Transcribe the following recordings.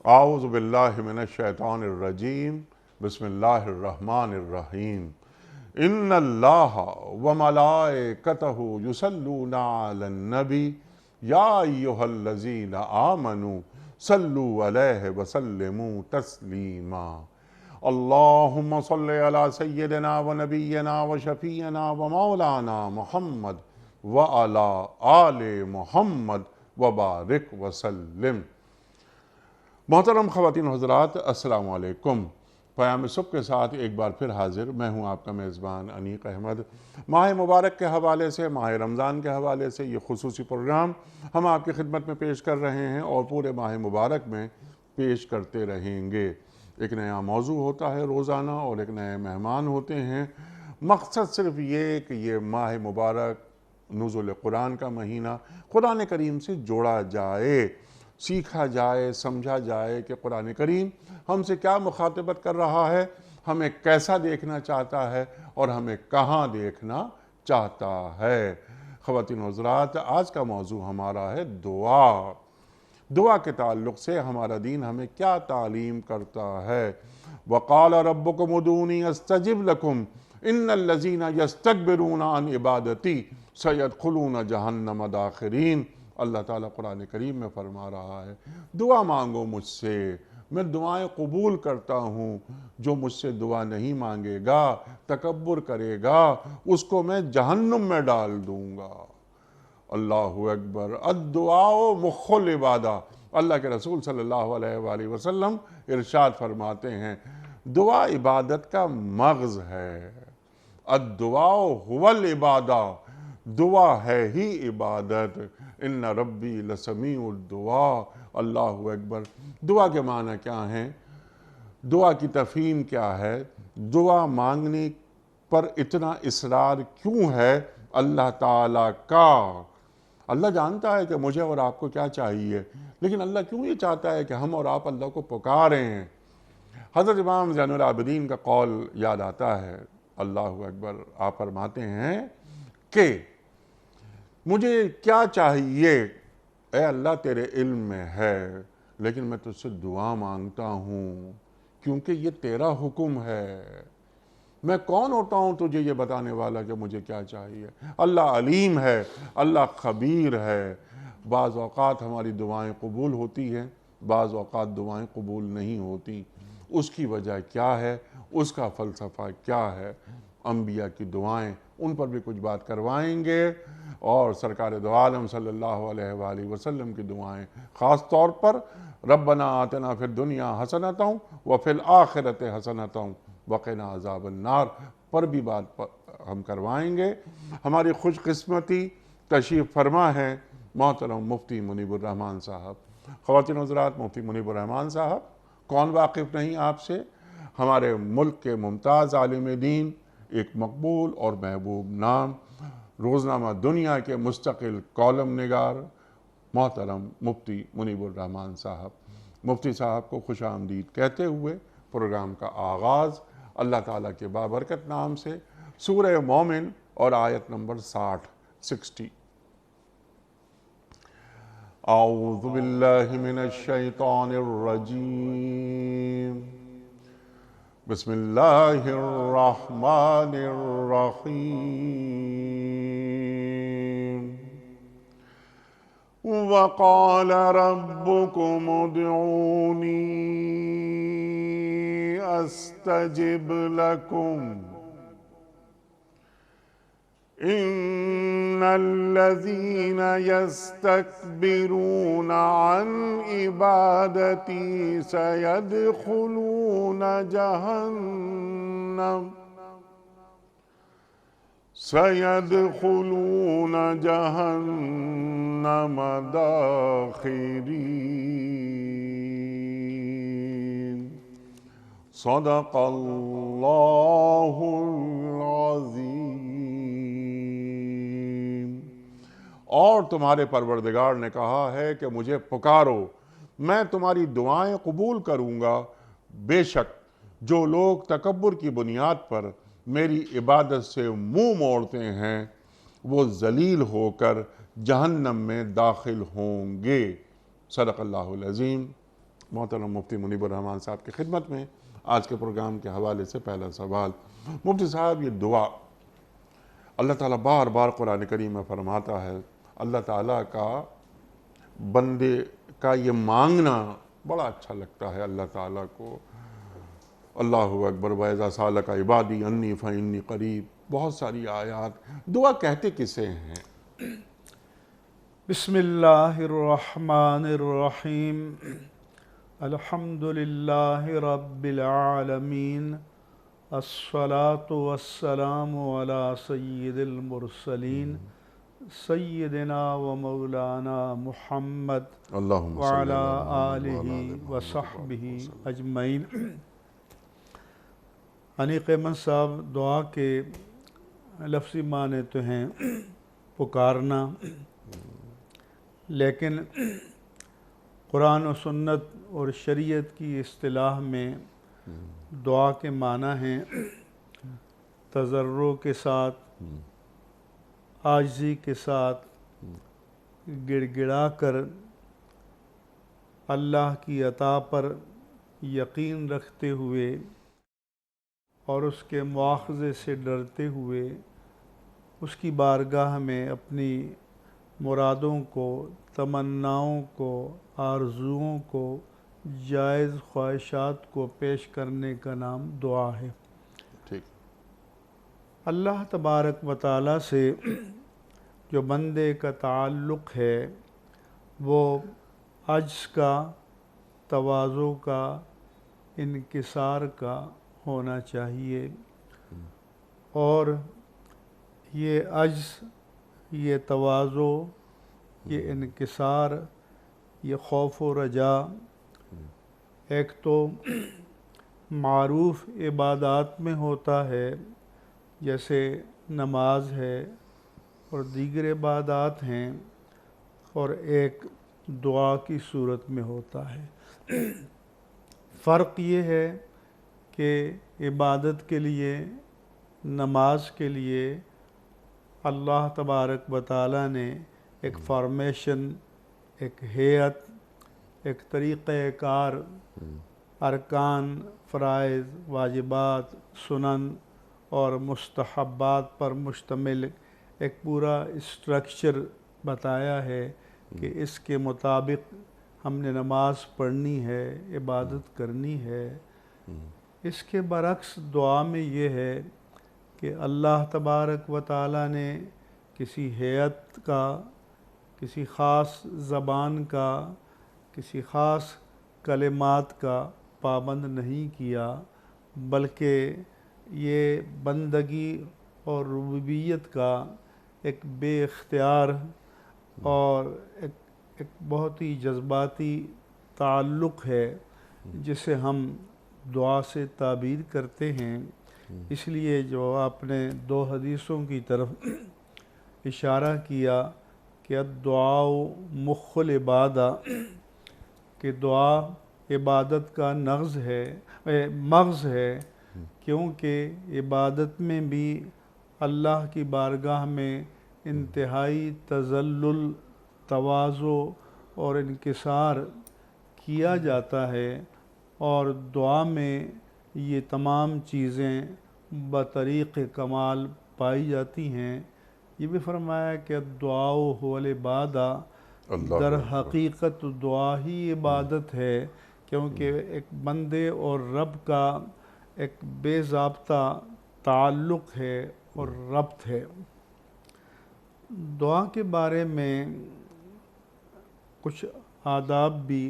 اعوذ باللہ من الشیطان الرجیم بسم اللہ الرحمن الرحیم ان اللہ وملائکتہ یصلون علی النبی یا ایہا الذین آمنوا صلوا علیہ وسلموا تسلیما اللہم صل علی سیدنا ونبینا وشفیعنا ومولانا محمد وعلی آل محمد وبارک وسلم۔ محترم خواتین و حضرات، السلام علیکم۔ پیام صبح کے ساتھ ایک بار پھر حاضر میں ہوں آپ کا میزبان انیق احمد۔ ماہ مبارک کے حوالے سے، ماہ رمضان کے حوالے سے یہ خصوصی پروگرام ہم آپ کی خدمت میں پیش کر رہے ہیں اور پورے ماہ مبارک میں پیش کرتے رہیں گے۔ ایک نیا موضوع ہوتا ہے روزانہ اور ایک نئے مہمان ہوتے ہیں۔ مقصد صرف یہ کہ یہ ماہ مبارک نزول قرآن کا مہینہ قرآن کریم سے جوڑا جائے، سیکھا جائے، سمجھا جائے کہ قرآن کریم ہم سے کیا مخاطبت کر رہا ہے، ہمیں کیسا دیکھنا چاہتا ہے اور ہمیں کہاں دیکھنا چاہتا ہے۔ خواتین و حضرات، آج کا موضوع ہمارا ہے دعا۔ دعا کے تعلق سے ہمارا دین ہمیں کیا تعلیم کرتا ہے۔ وَقَالَ رَبُّكُمُ ادْعُونِي أَسْتَجِبْ لَكُمْ إِنَّ الَّذِينَ يَسْتَكْبِرُونَ عَنْ عِبَادَتِي سَيَدْخُلُونَ جَهَنَّمَ دَاخِرِينَ۔ اللہ تعالیٰ قرآن کریم میں فرما رہا ہے، دعا مانگو مجھ سے، میں دعائیں قبول کرتا ہوں۔ جو مجھ سے دعا نہیں مانگے گا، تکبر کرے گا، اس کو میں جہنم میں ڈال دوں گا۔ اللہ اکبر۔ الدعاء مخ العبادہ۔ اللہ کے رسول صلی اللہ علیہ وآلہ وسلم ارشاد فرماتے ہیں، دعا عبادت کا مغز ہے۔ الدعاء هو العبادہ، دعا ہے ہی عبادت۔ ان ربی لسمیع الدعاء۔ اللہ اکبر۔ دعا کے معنی کیا ہیں؟ دعا کی تفہیم کیا ہے؟ دعا مانگنے پر اتنا اصرار کیوں ہے اللہ تعالیٰ کا؟ اللہ جانتا ہے کہ مجھے اور آپ کو کیا چاہیے، لیکن اللہ کیوں یہ چاہتا ہے کہ ہم اور آپ اللہ کو پکاریں؟ حضرت امام زین العابدین کا قول یاد آتا ہے، اللہ اکبر۔ آپ فرماتے ہیں کہ مجھے کیا چاہیے اے اللہ تیرے علم میں ہے، لیکن میں تجھ سے دعا مانگتا ہوں کیونکہ یہ تیرا حکم ہے۔ میں کون ہوتا ہوں تجھے یہ بتانے والا کہ مجھے کیا چاہیے؟ اللہ علیم ہے، اللہ خبیر ہے۔ بعض اوقات ہماری دعائیں قبول ہوتی ہیں، بعض اوقات دعائیں قبول نہیں ہوتی۔ اس کی وجہ کیا ہے؟ اس کا فلسفہ کیا ہے؟ انبیاء کی دعائیں، ان پر بھی کچھ بات کروائیں گے، اور سرکار دو عالم صلی اللہ علیہ وآلہ وسلم کی دعائیں خاص طور پر ربنا آتنا فی الدنیا حسنۃ وفی الآخرۃ حسنۃ وقنا عذاب النار پر بھی بات ہم کروائیں گے۔ ہماری خوش قسمتی تشریف فرما ہے محترم مفتی منیب الرحمان صاحب۔ خواتین و حضرات، مفتی منیب الرحمان صاحب کون واقف نہیں آپ سے؟ ہمارے ملک کے ممتاز عالم دین، ایک مقبول اور محبوب نام، روزنامہ دنیا کے مستقل کالم نگار محترم مفتی منیب الرحمان صاحب۔ مفتی صاحب کو خوش آمدید کہتے ہوئے پروگرام کا آغاز اللہ تعالیٰ کے بابرکت نام سے، سورہ مومن اور آیت نمبر 60۔ اعوذ باللہ من الشیطان الرجیم، بسم اللہ الرحمن الرحیم۔ وَقَالَ رَبُّكُمُ ادْعُونِي أَسْتَجِبْ لَكُمْ إِنَّ الَّذِينَ يَسْتَكْبِرُونَ عَنْ عِبَادَتِي سَيَدْخُلُونَ جَهَنَّمَ دَاخِرِينَ۔ صدق اللہ العظیم۔ اور تمہارے پروردگار نے کہا ہے کہ مجھے پکارو، میں تمہاری دعائیں قبول کروں گا۔ بے شک جو لوگ تکبر کی بنیاد پر میری عبادت سے منہ موڑتے ہیں، وہ ذلیل ہو کر جہنم میں داخل ہوں گے۔ صدق اللہ العظیم۔ محترم مفتی منیب الرحمان صاحب کی خدمت میں آج کے پروگرام کے حوالے سے پہلا سوال۔ مفتی صاحب، یہ دعا اللہ تعالیٰ بار بار قرآن کریم میں فرماتا ہے، اللہ تعالیٰ کا بندے کا یہ مانگنا بڑا اچھا لگتا ہے اللہ تعالیٰ کو۔ اللہ اکبر، وَإِذَا سَأَلَكَ عِبَادِي عَنِّي فَإِنِّي قَرِيبٌ، بہت ساری آیات۔ دعا کہتے کسے ہیں؟ بسم اللہ الرحمن الرحیم، الحمد للہ رب العالمین، الصلاة والسلام علی سید المرسلین، سیدنا و مولانا محمد اللہم صلی وعلی اللہ آلہ وصحبہ اجمعین۔ انیق احمد صاحب، دعا کے لفظی معنی تو ہیں پکارنا، لیکن قرآن و سنت اور شریعت کی اصطلاح میں دعا کے معنی ہیں تضرع کے ساتھ، عاجزی کے ساتھ، گڑ گڑا کر اللہ کی عطا پر یقین رکھتے ہوئے اور اس کے مواخذے سے ڈرتے ہوئے اس کی بارگاہ میں اپنی مرادوں کو، تمناؤں کو، آرزوؤں کو، جائز خواہشات کو پیش کرنے کا نام دعا ہے۔ ٹھیک۔ اللہ تبارک و تعالیٰ سے جو بندے کا تعلق ہے وہ عجز کا، تواضع کا، انکسار کا ہونا چاہیے، اور یہ عجز، یہ تواضع، یہ انکسار، یہ خوف و رجا ایک تو معروف عبادات میں ہوتا ہے جیسے نماز ہے اور دیگر عبادات ہیں، اور ایک دعا کی صورت میں ہوتا ہے۔ فرق یہ ہے کہ عبادت کے لیے، نماز کے لیے اللہ تبارک و تعالیٰ نے ایک فارمیشن، ایک ہیئت، ایک طریقہ کار، ارکان، فرائض، واجبات، سنن اور مستحبات پر مشتمل ایک پورا اسٹرکچر بتایا ہے کہ اس کے مطابق ہم نے نماز پڑھنی ہے، عبادت کرنی ہے۔ اس کے برعکس دعا میں یہ ہے کہ اللہ تبارک و تعالیٰ نے کسی ہیئت کا، کسی خاص زبان کا، کسی خاص کلمات کا پابند نہیں کیا، بلکہ یہ بندگی اور ربوبیت کا ایک بے اختیار اور ایک بہت ہی جذباتی تعلق ہے جسے ہم دعا سے تعبیر کرتے ہیں۔ اس لیے جو آپ نے دو حدیثوں کی طرف اشارہ کیا کہ الدعاء مخ العبادہ، کہ دعا عبادت کا مغز ہے، کیونکہ عبادت میں بھی اللہ کی بارگاہ میں انتہائی تذلل، تواضع اور انکسار کیا جاتا ہے، اور دعا میں یہ تمام چیزیں بطریق کمال پائی جاتی ہیں۔ یہ بھی فرمایا کہ الدعاء هو العبادہ، در حقیقت دعا ہی عبادت ہے، کیونکہ ایک بندے اور رب کا ایک بے ضابطہ تعلق ہے اور ربط ہے۔ دعا کے بارے میں کچھ آداب بھی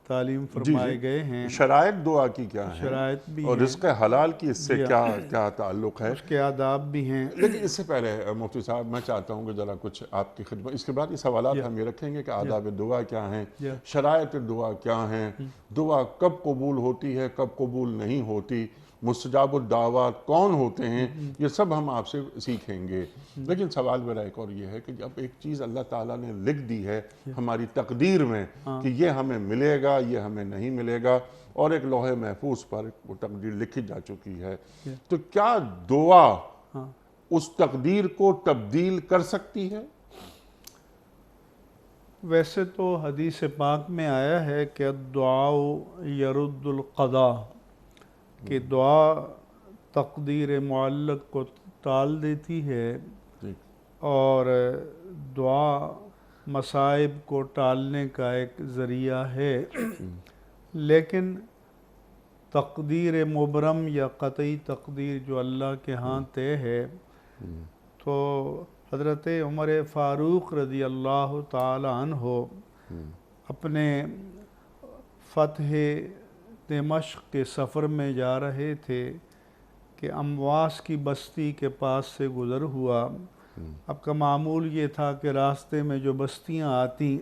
تعلیم فرمائے گئے ہیں۔ شرائط دعا کی کیا ہیں؟ شرائط بھی اور ہیں، رزق حلال کی اس سے کیا تعلق ہے؟ اس کے آداب بھی ہیں۔ لیکن اس سے پہلے مفتی صاحب میں چاہتا ہوں کہ ذرا کچھ آپ کی خدمت، اس کے بعد یہ سوالات ہم یہ رکھیں گے کہ آداب دعا کیا ہیں، شرائط دعا کیا ہیں، دعا کب قبول ہوتی ہے، کب قبول نہیں ہوتی، مستجاب الدعوات کون ہوتے ہیں، یہ سب ہم آپ سے سیکھیں گے۔ لیکن سوال میرا ایک اور یہ ہے کہ جب ایک چیز اللہ تعالیٰ نے لکھ دی ہے ہماری تقدیر میں کہ یہ ہمیں ملے گا، یہ ہمیں نہیں ملے گا، اور ایک لوح محفوظ پر وہ تقدیر لکھی جا چکی ہے، تو کیا دعا اس تقدیر کو تبدیل کر سکتی ہے؟ ویسے تو حدیث پاک میں آیا ہے کہ دعا یرد القضا، کہ دعا تقدیر معلق کو ٹال دیتی ہے، جی اور دعا مصائب کو ٹالنے کا ایک ذریعہ ہے، لیکن تقدیر مبرم یا قطعی تقدیر جو اللہ کے ہاں طے ہے، تو حضرت عمر فاروق رضی اللہ تعالی عنہ اپنے فتح دمشق کے سفر میں جا رہے تھے کہ امواس کی بستی کے پاس سے گزر ہوا۔ اب کا معمول یہ تھا کہ راستے میں جو بستیاں آتی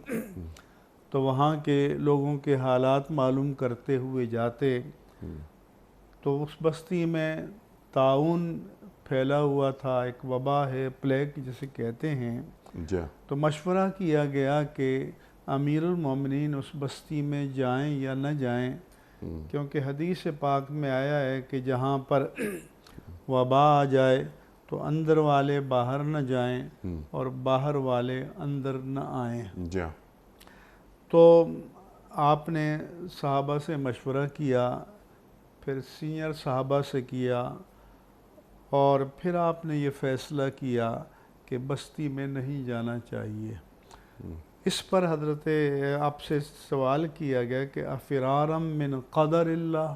تو وہاں کے لوگوں کے حالات معلوم کرتے ہوئے جاتے، تو اس بستی میں طاعون پھیلا ہوا تھا، ایک وبا ہے، پلیگ جسے کہتے ہیں۔ جی تو مشورہ کیا گیا کہ امیر المومنین اس بستی میں جائیں یا نہ جائیں، کیونکہ حدیث پاک میں آیا ہے کہ جہاں پر وبا آ جائے تو اندر والے باہر نہ جائیں اور باہر والے اندر نہ آئیں۔ جی تو آپ نے صحابہ سے مشورہ کیا، پھر سینئر صحابہ سے کیا، اور پھر آپ نے یہ فیصلہ کیا کہ بستی میں نہیں جانا چاہیے۔ اس پر حضرت آپ سے سوال کیا گیا کہ افرارم من قدر اللہ،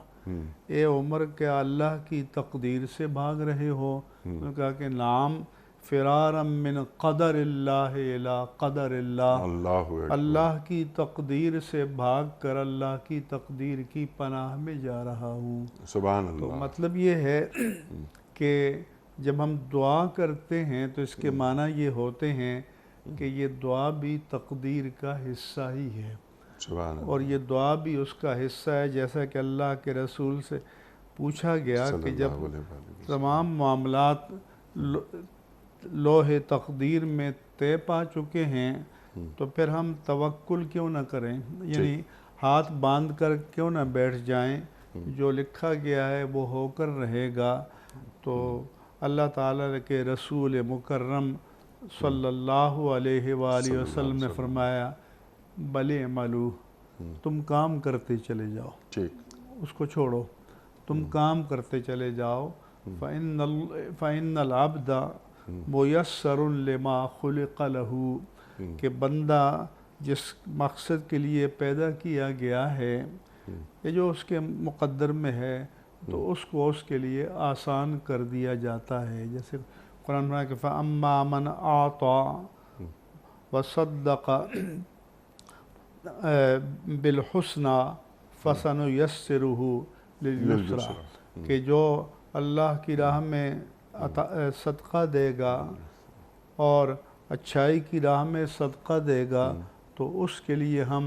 اے عمر کیا اللہ کی تقدیر سے بھاگ رہے ہو؟ انہوں نے کہا کہ نعم، فرارم من قدر اللہ الی قدر اللہ، اللہ کی تقدیر سے بھاگ کر اللہ کی تقدیر کی پناہ میں جا رہا ہوں۔ سبحان تو اللہ۔ مطلب یہ ہے کہ جب ہم دعا کرتے ہیں تو اس کے معنی یہ ہوتے ہیں کہ یہ دعا بھی تقدیر کا حصہ ہی ہے، سبحان اللہ۔ اور یہ دعا بھی اس کا حصہ ہے، جیسا کہ اللہ کے رسول سے پوچھا گیا کہ جب تمام معاملات لوح تقدیر میں طے پا چکے ہیں تو پھر ہم توکل کیوں نہ کریں، یعنی ہاتھ باندھ کر کیوں نہ بیٹھ جائیں، جو لکھا گیا ہے وہ ہو کر رہے گا۔ تو اللہ تعالیٰ کے رسول مکرم صلی اللہ علیہ وآلہ وسلم نے فرمایا بل اعملوا، تم کام کرتے چلے جاؤ، اس کو چھوڑو، تم کام کرتے چلے جاؤ۔ فَإِنَّ الْعَبْدَ مُيَسَّرٌ لِمَا خُلِقَ لَهُ، کہ بندہ جس مقصد کے لیے پیدا کیا گیا ہے، یہ جو اس کے مقدر میں ہے تو اس کو اس کے لیے آسان کر دیا جاتا ہے۔ جیسے قرآن میں کہ فَأَمَّا مَنْ أَعْطَى وَصَدَّقَ بِالْحُسْنَى فَسَنُيَسِّرُهُ لِلْيُسْرَى، کہ جو اللہ کی راہ میں صدقہ دے گا اور اچھائی کی راہ میں صدقہ دے گا تو اس کے لیے ہم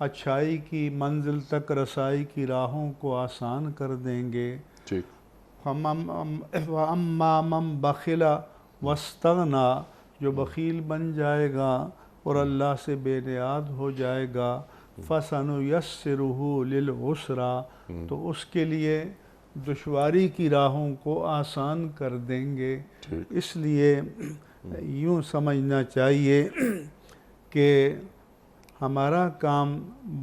اچھائی کی منزل تک رسائی کی راہوں کو آسان کر دیں گے۔ وَأَمَّا مَنْ بَخِلَ وَاسْتَغْنَى، جو بخیل بن جائے گا اور اللہ سے بے نیاز ہو جائے گا، فَسَنُيَسِّرُهُ لِلْعُسْرَى، تو اس کے لیے دشواری کی راہوں کو آسان کر دیں گے۔ اس لیے یوں سمجھنا چاہیے کہ ہمارا کام،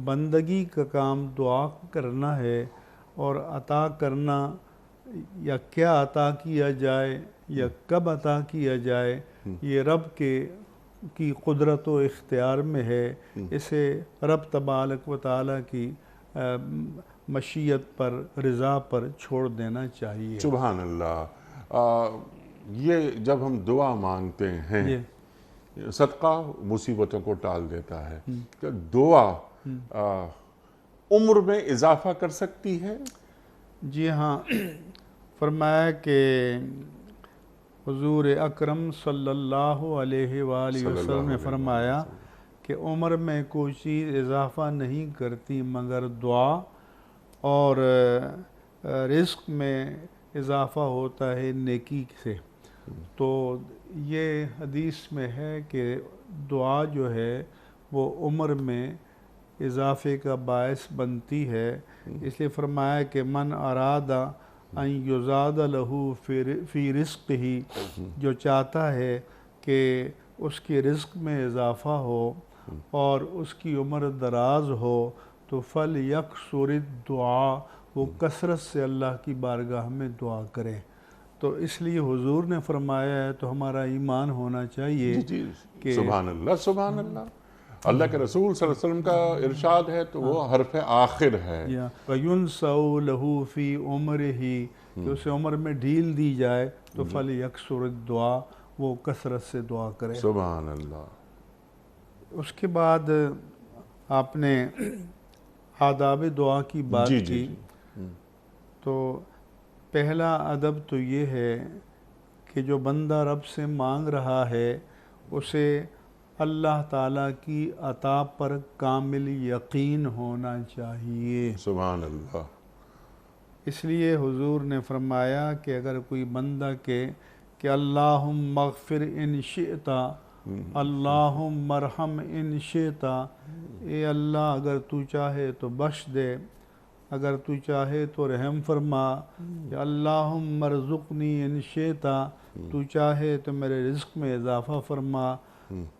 بندگی کا کام دعا کرنا ہے، اور عطا کرنا یا کیا عطا کیا جائے یا کب عطا کیا جائے یہ رب کی قدرت و اختیار میں ہے، اسے رب تبارک و تعالیٰ کی مشیت پر، رضا پر چھوڑ دینا چاہیے۔ سبحان اللہ۔ یہ جب ہم دعا مانگتے ہیں، صدقہ مصیبتوں کو ٹال دیتا ہے، کہ دعا عمر میں اضافہ کر سکتی ہے؟ جی ہاں، فرمایا کہ حضور اکرم صلی اللہ علیہ وآلہ وسلم نے فرمایا کہ عمر میں کوئی چیز اضافہ نہیں کرتی مگر دعا، اور رزق میں اضافہ ہوتا ہے نیکی سے۔ تو یہ حدیث میں ہے کہ دعا جو ہے وہ عمر میں اضافے کا باعث بنتی ہے، اس لیے فرمایا کہ من اراد ان یزاد لہ فی رزق ہی، جو چاہتا ہے کہ اس کے رزق میں اضافہ ہو اور اس کی عمر دراز ہو تو فَلْيَكْثُرِ الدُّعَاء، وہ کثرت سے اللہ کی بارگاہ میں دعا کرے۔ تو اس لیے حضور نے فرمایا ہے تو ہمارا ایمان ہونا چاہیے جی جی، کہ سبحان اللہ سبحان اللہ۔ اللہ کے رسول صلی اللہ علیہ وسلم کا ارشاد ہے تو وہ حرف آخر ہے۔ یا وَيُنْسَوْ لَهُ فِي عُمْرِهِ، کہ اسے عمر میں ڈھیل دی جائے تو فَلْيَكْثُرِ الدُّعَاء، وہ کثرت سے دعا کرے۔ سبحان اللہ۔ اس کے بعد آپ نے آداب دعا کی بات جی جی کی، جی، تو پہلا ادب تو یہ ہے کہ جو بندہ رب سے مانگ رہا ہے اسے اللہ تعالیٰ کی عطا پر کامل یقین ہونا چاہیے۔ سبحان اللہ۔ اس لیے حضور نے فرمایا کہ اگر کوئی بندہ کہ اللہم اغفر ان شئت، اللہم ارحم ان شئت، اے اللہ اگر تو چاہے تو بخش دے، اگر تو چاہے تو رحم فرما، یا اللہم ارزقنی ان شئت، تو چاہے تو میرے رزق میں اضافہ فرما۔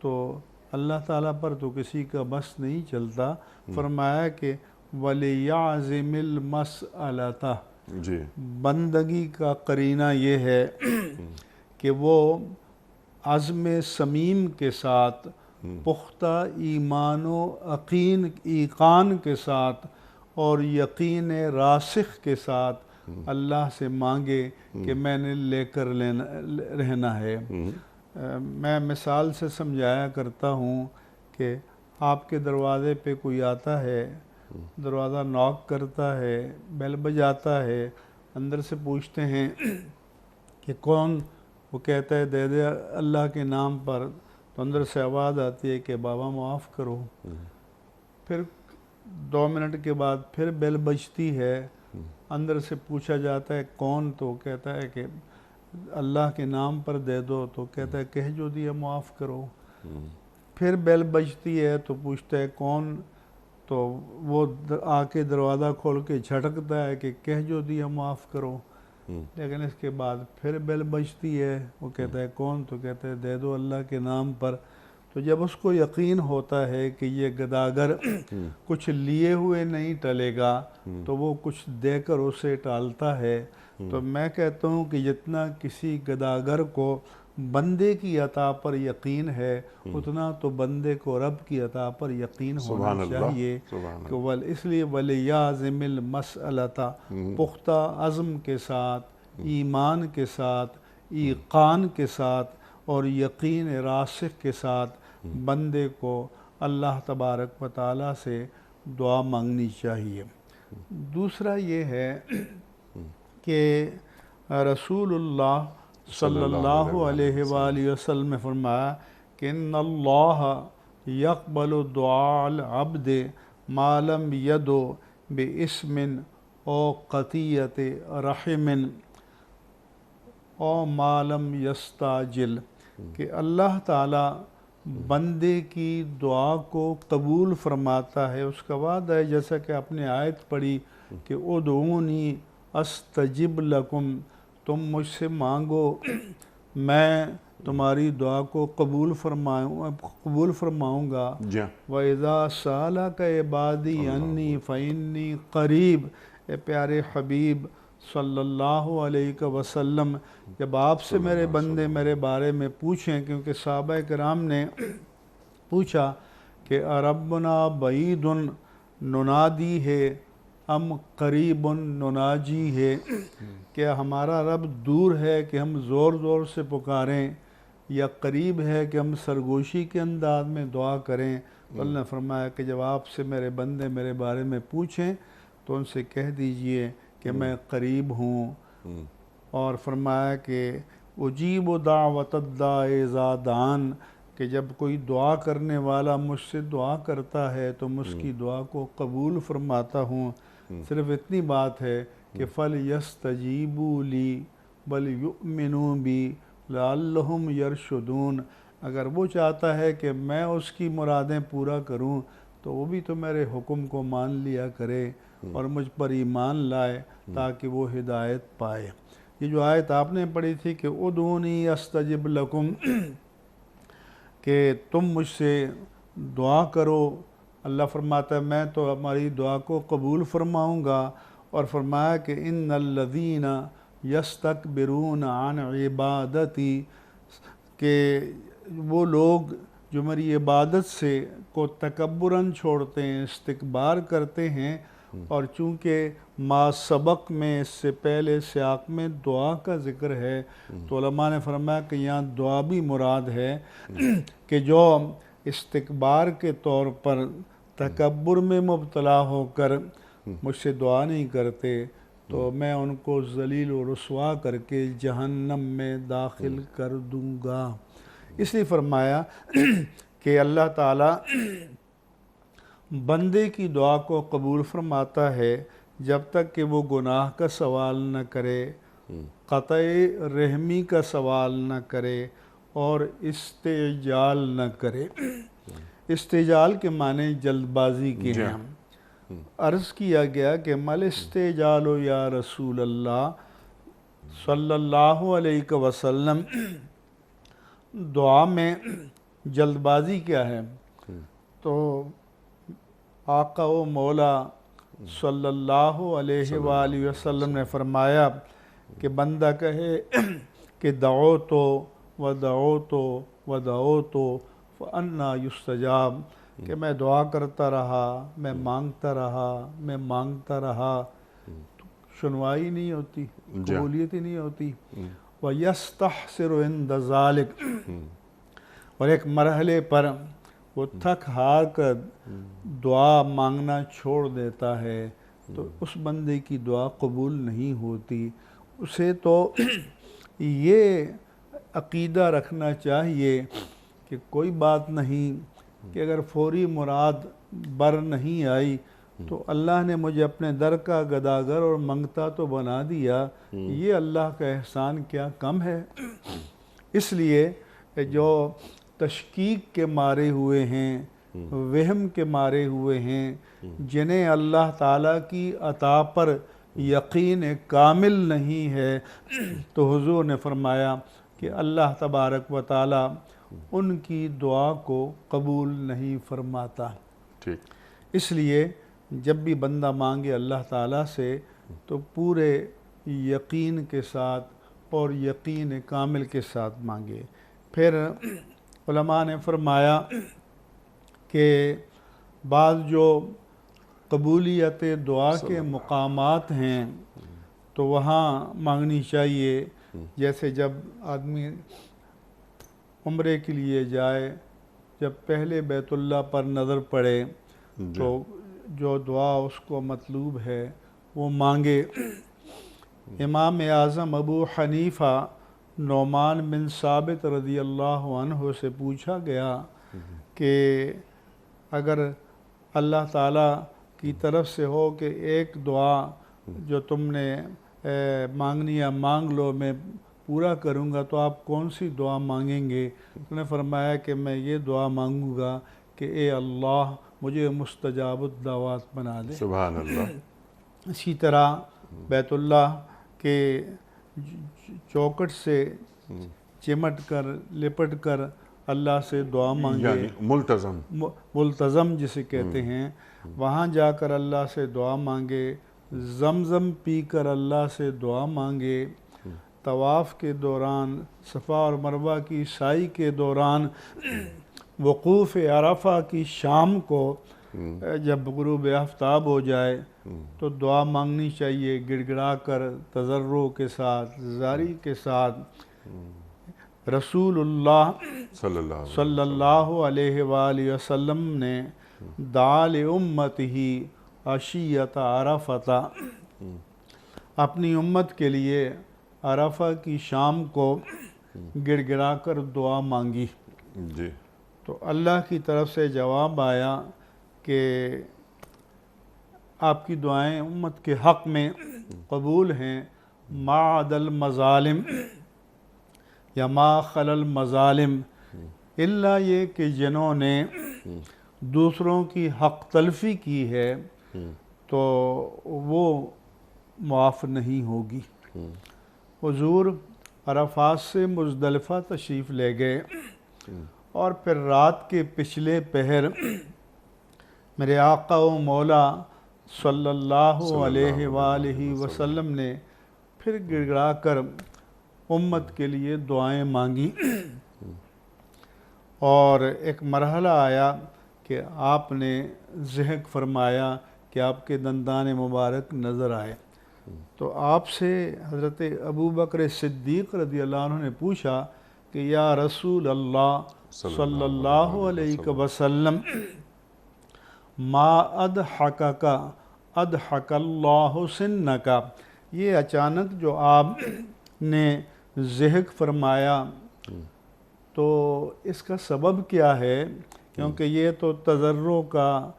تو اللہ تعالیٰ پر تو کسی کا بس نہیں چلتا۔ فرمایا کہ وَلِيَعْزِمِ الْمَسْأَلَةَ، جی بندگی کا قرینہ یہ ہے کہ وہ عزم صمیم کے ساتھ، پختہ ایمان و ایقان کے ساتھ اور یقین راسخ کے ساتھ اللہ سے مانگے کہ میں نے لے کر رہنا ہے۔ میں مثال سے سمجھایا کرتا ہوں کہ آپ کے دروازے پہ کوئی آتا ہے، دروازہ ناک کرتا ہے، بیل بجاتا ہے، اندر سے پوچھتے ہیں کہ کون؟ وہ کہتا ہے دے دے اللہ کے نام پر، تو اندر سے آواز آتی ہے کہ بابا معاف کرو۔ پھر 2 منٹ کے بعد پھر بیل بجتی ہے، اندر سے پوچھا جاتا ہے کون؟ تو کہتا ہے کہ اللہ کے نام پر دے دو، تو کہتا ہے کہہ جو دیا معاف کرو۔ پھر بیل بجتی ہے تو پوچھتا ہے کون؟ تو وہ آ کے دروازہ کھول کے جھٹکتا ہے کہ کہہ جو دیا معاف کرو۔ لیکن اس کے بعد پھر بیل بجتی ہے، وہ کہتا ہے کون؟ تو کہتا ہے دے دو اللہ کے نام پر۔ تو جب اس کو یقین ہوتا ہے کہ یہ گداگر کچھ لیے ہوئے نہیں ٹلے گا تو وہ کچھ دے کر اسے ٹالتا ہے۔ تو میں کہتا ہوں کہ جتنا کسی گداگر کو بندے کی عطا پر یقین ہے اتنا تو بندے کو رب کی عطا پر یقین ہونا چاہیے۔ اس لیے وَلِيَعْزِمِ الْمَسْأَلَةَ، پختہ عزم کے ساتھ، ایمان کے ساتھ، ایقان کے ساتھ اور یقین راسخ کے ساتھ بندے کو اللہ تبارک و تعالیٰ سے دعا مانگنی چاہیے۔ دوسرا یہ ہے کہ رسول اللہ صلی اللہ علیہ وآلہ وسلم نے فرمایا کہ ان اللہ یقبل دعاء العبد ما لم یدع باسم او قطیعۃ رحم او ما لم یستعجل، کہ اللہ تعالیٰ بندے کی دعا کو قبول فرماتا ہے۔ اس کا وعدہ ہے، جیسا کہ آپ نے آیت پڑھی کہ ادعونی استجب لکم، تم مجھ سے مانگو میں تمہاری دعا کو قبول فرماؤں گا۔ وَإِذَا سَأَلَكَ عِبَادِي عَنِّي فَإِنِّي قَرِيبٌ، اے پیارے حبیب صلی اللہ علیہ وسلم، جب آپ سے میرے بندے میرے بارے میں پوچھیں، کیونکہ صحابہ کرام نے پوچھا کہ ربنا بعید ننادی ہے ام قریب نناجی ہے، کیا ہمارا رب دور ہے کہ ہم زور زور سے پکاریں، یا قریب ہے کہ ہم سرگوشی کے انداز میں دعا کریں؟ تو اللہ نے فرمایا کہ جب آپ سے میرے بندے میرے بارے میں پوچھیں تو ان سے کہہ دیجئے کہ میں قریب ہوں۔ اور فرمایا کہ اجیب دعوت الداع اذا دعان، کہ جب کوئی دعا کرنے والا مجھ سے دعا کرتا ہے تو میں اس کی دعا کو قبول فرماتا ہوں۔ صرف اتنی بات ہے کہ فَلْيَسْتَجِيبُوا لِي وَلْيُؤْمِنُوا بِي لَعَلَّهُمْ يَرْشُدُونَ، اگر وہ چاہتا ہے کہ میں اس کی مرادیں پورا کروں تو وہ بھی تو میرے حکم کو مان لیا کرے اور مجھ پر ایمان لائے تاکہ وہ ہدایت پائے۔ یہ جو آیت آپ نے پڑھی تھی کہ ادعونی استجب لکم، کہ تم مجھ سے دعا کرو، اللہ فرماتا ہے میں تو ہماری دعا کو قبول فرماؤں گا، اور فرمایا کہ ان الذین یستکبرون عن عبادتی، کہ وہ لوگ جو میری عبادت سے کو تکبراً چھوڑتے ہیں، استکبار کرتے ہیں، اور چونکہ ما سبق میں اس سے پہلے سیاق میں دعا کا ذکر ہے، تو علماء نے فرمایا کہ یہاں دعا بھی مراد ہے کہ جو استکبار کے طور پر تکبر میں مبتلا ہو کر مجھ سے دعا نہیں کرتے، تو میں ان کو ذلیل و رسوا کر کے جہنم میں داخل کر دوں گا۔ اس لیے فرمایا کہ اللہ تعالیٰ بندے کی دعا کو قبول فرماتا ہے جب تک کہ وہ گناہ کا سوال نہ کرے، قطع رحمی کا سوال نہ کرے، اور استعجال نہ کرے۔ استعجال کے معنی جلد بازی کے ہیں۔ عرض کیا گیا کہ مل استعجال یا رسول اللہ صلی اللہ علیہ وسلم، دعا میں جلد بازی کیا ہے؟ تو آقا و مولا صلی اللہ علیہ وآلہ وسلم نے فرمایا کہ بندہ کہے کہ دعوتو و دعوتو و دعوتو فانا یستجاب، کہ میں دعا کرتا رہا، میں مانگتا رہا، میں مانگتا رہا، سنوائی نہیں ہوتی، قبولیت ہی نہیں ہوتی۔ وَيَسْتَحْسِرُ عِنْدَ ذَلِكَ، اور ایک مرحلے پر وہ تھک ہار کر دعا مانگنا چھوڑ دیتا ہے، تو اس بندے کی دعا قبول نہیں ہوتی۔ اسے تو یہ عقیدہ رکھنا چاہیے کہ کوئی بات نہیں کہ اگر فوری مراد بر نہیں آئی تو اللہ نے مجھے اپنے در کا گداگر اور منگتا تو بنا دیا، یہ اللہ کا احسان کیا کم ہے۔ اس لیے جو تشکیک کے مارے ہوئے ہیں، وہم کے مارے ہوئے ہیں، جنہیں اللہ تعالیٰ کی عطا پر یقین کامل نہیں ہے، تو حضور نے فرمایا کہ اللہ تبارک و تعالیٰ ان کی دعا کو قبول نہیں فرماتا۔ ٹھیک، اس لیے جب بھی بندہ مانگے اللہ تعالیٰ سے تو پورے یقین کے ساتھ اور یقین کامل کے ساتھ مانگے۔ پھر علماء نے فرمایا کہ بعض جو قبولیت دعا کے مقامات ہیں تو وہاں مانگنی چاہیے، جیسے جب آدمی عمرے کے لیے جائے، جب پہلے بیت اللہ پر نظر پڑے تو جو دعا اس کو مطلوب ہے وہ مانگے۔ امام اعظم ابو حنیفہ نعمان بن ثابت رضی اللہ عنہ سے پوچھا گیا کہ اگر اللہ تعالیٰ کی طرف سے ہو کہ ایک دعا جو تم نے مانگنی ہے مانگ لو، میں پورا کروں گا، تو آپ کون سی دعا مانگیں گے؟ انہوں نے فرمایا کہ میں یہ دعا مانگوں گا کہ اے اللہ مجھے مستجاب الدعوات بنا دے۔ سبحان اللہ۔ اسی طرح بیت اللہ کے چوکٹ سے چمٹ کر لپٹ کر اللہ سے دعا مانگے، یعنی ملتزم جسے کہتے ہیں، وہاں جا کر اللہ سے دعا مانگے، زمزم پی کر اللہ سے دعا مانگے، طواف کے دوران، صفا اور مروہ کی سعی کے دوران، وقوف عرفہ کی شام کو جب غروب آفتاب ہو جائے تو دعا مانگنی چاہیے، گڑ گڑا کر، تضرع کے ساتھ، زاری کے ساتھ۔ رسول اللہ صلی اللہ علیہ وآلہ وسلم نے دعا لامتہ عشیۃ عرفہ، اپنی امت کے لیے عرفہ کی شام کو گڑ گڑا کر دعا مانگی، جی، تو اللہ کی طرف سے جواب آیا کہ آپ کی دعائیں امت کے حق میں قبول ہیں، ما عدا المظالم یا ما خلا المظالم، الا یہ کہ جنہوں نے دوسروں کی حق تلفی کی ہے تو وہ معاف نہیں ہوگی۔ حضور عرفات سے مزدلفہ تشریف لے گئے اور پھر رات کے پچھلے پہر میرے آقا و مولا صلی اللہ علیہ وآلہ وسلم نے پھر گڑ گڑا کر امت کے لیے دعائیں مانگی، اور ایک مرحلہ آیا کہ آپ نے ضحک فرمایا کہ آپ کے دندان مبارک نظر آئے۔ تو آپ سے حضرت ابوبکر صدیق رضی اللہ عنہ نے پوچھا کہ یا رسول اللہ صلی اللہ علیہ وسلم ما اضحکک اضحک اللہ سنک، یہ اچانک جو آپ نے ضحک فرمایا تو اس کا سبب کیا ہے؟ کیونکہ یہ تو تضرع کا،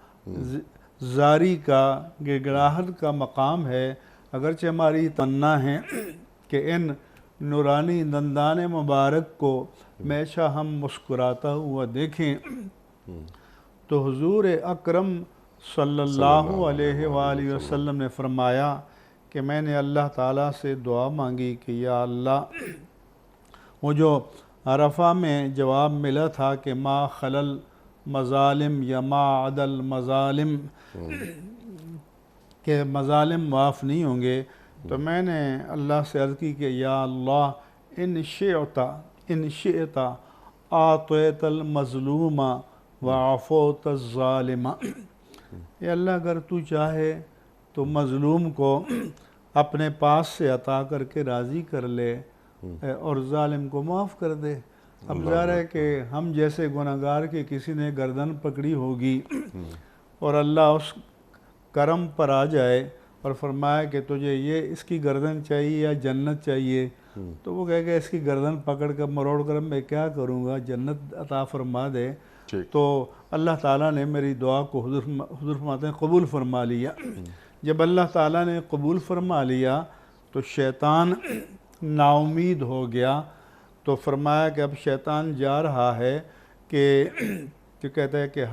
زاری کا، گڑگڑاہٹ کا مقام ہے۔ اگرچہ ہماری تمنا ہے کہ ان نورانی دندان مبارک کو ہمیشہ ہم مسکراتا ہوا دیکھیں، تو حضور اکرم صلی اللہ علیہ وآلہ وسلم نے فرمایا کہ میں نے اللہ تعالیٰ سے دعا مانگی کہ یا اللہ، وہ جو عرفہ میں جواب ملا تھا کہ ما خلل مظالم یا ما عدل مظالم، کہ مظالم معاف نہیں ہوں گے، تو میں نے اللہ سے عرض کی کہ یا اللہ ان شئت آطیت المظلوم وعفوت الظالم، یا اللہ اگر تو چاہے تو مظلوم کو اپنے پاس سے عطا کر کے راضی کر لے اور ظالم کو معاف کر دے۔ اب ظاہر ہے کہ ہم جیسے گناہگار کے کسی نے گردن پکڑی ہوگی اور اللہ اس کرم پر آ جائے اور فرمایا کہ تجھے یہ اس کی گردن چاہیے یا جنت چاہیے، تو وہ کہے گا اس کی گردن پکڑ کر مروڑ کر میں کیا کروں گا، جنت عطا فرما دے۔ تو اللہ تعالیٰ نے میری دعا کو حضور فرماتے ہیں قبول فرما لیا۔ جب اللہ تعالیٰ نے قبول فرما لیا تو شیطان نا امید ہو گیا، تو فرمایا کہ اب شیطان جا رہا ہے کہ کہتا ہے کہ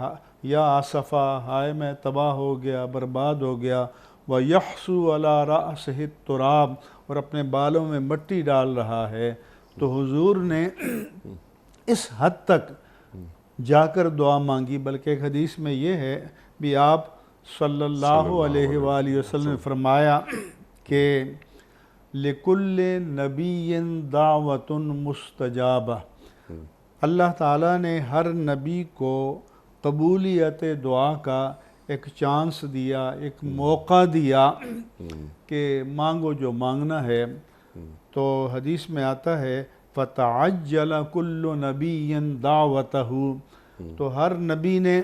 یا آصفا، ہائے میں تباہ ہو گیا، برباد ہو گیا، وَيَحْسُو عَلَىٰ رَأْسِهِ التُّرَابَ، اور اپنے بالوں میں مٹی ڈال رہا ہے۔ تو حضور نے اس حد تک جا کر دعا مانگی، بلکہ ایک حدیث میں یہ ہے بھی آپ صلی اللہ علیہ وآلہ وسلم نے فرمایا کہ لِكُلِّ نَبِيٍّ دَعْوَةٌ مُسْتَجَابَةٌ، اللہ تعالیٰ نے ہر نبی کو قبولیت دعا کا ایک چانس دیا، ایک موقع دیا کہ مانگو جو مانگنا ہے۔ تو حدیث میں آتا ہے فَتَعَجَّلَ كُلُّ نَبِيٍّ دَعْوَتَهُ، تو ہر نبی نے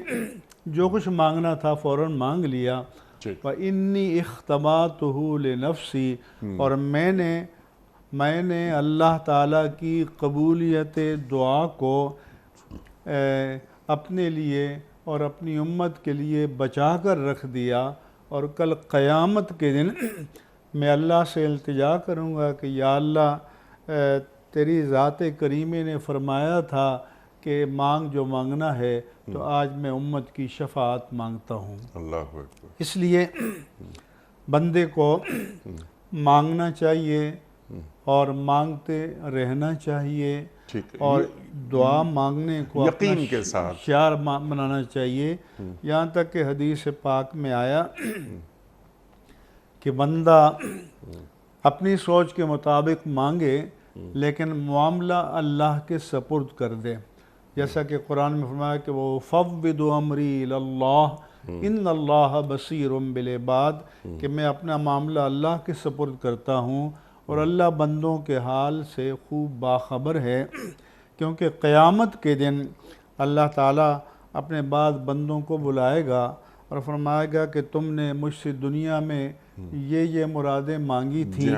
جو کچھ مانگنا تھا فوراً مانگ لیا۔ وَإِنِّي اخْتَبَاتُهُ لِنَفْسِي، اور میں نے اللہ تعالیٰ کی قبولیت دعا کو اپنے لیے اور اپنی امت کے لیے بچا کر رکھ دیا، اور کل قیامت کے دن میں اللہ سے التجا کروں گا کہ یا اللہ تیری ذات کریمہ نے فرمایا تھا کہ مانگ جو مانگنا ہے، تو آج میں امت کی شفاعت مانگتا ہوں۔ اللہ اکبر۔ اس لیے بندے کو مانگنا چاہیے اور مانگتے رہنا چاہیے، اور دعا مانگنے کو یقین کے ساتھ شعار بنانا چاہیے۔ یہاں تک کہ حدیث پاک میں آیا کہ بندہ اپنی سوچ کے مطابق مانگے لیکن معاملہ اللہ کے سپرد کر دے، جیسا کہ قرآن میں فرمایا کہ وہ فَوِّضُ أَمْرِي إِلَى اللَّهِ إِنَّ اللَّهَ بَصِيرٌ بِالْعِبَادِ، کہ میں اپنا معاملہ اللہ کے سپرد کرتا ہوں اور اللہ بندوں کے حال سے خوب باخبر ہے۔ کیونکہ قیامت کے دن اللہ تعالیٰ اپنے بعض بندوں کو بلائے گا اور فرمائے گا کہ تم نے مجھ سے دنیا میں یہ مرادیں مانگی تھیں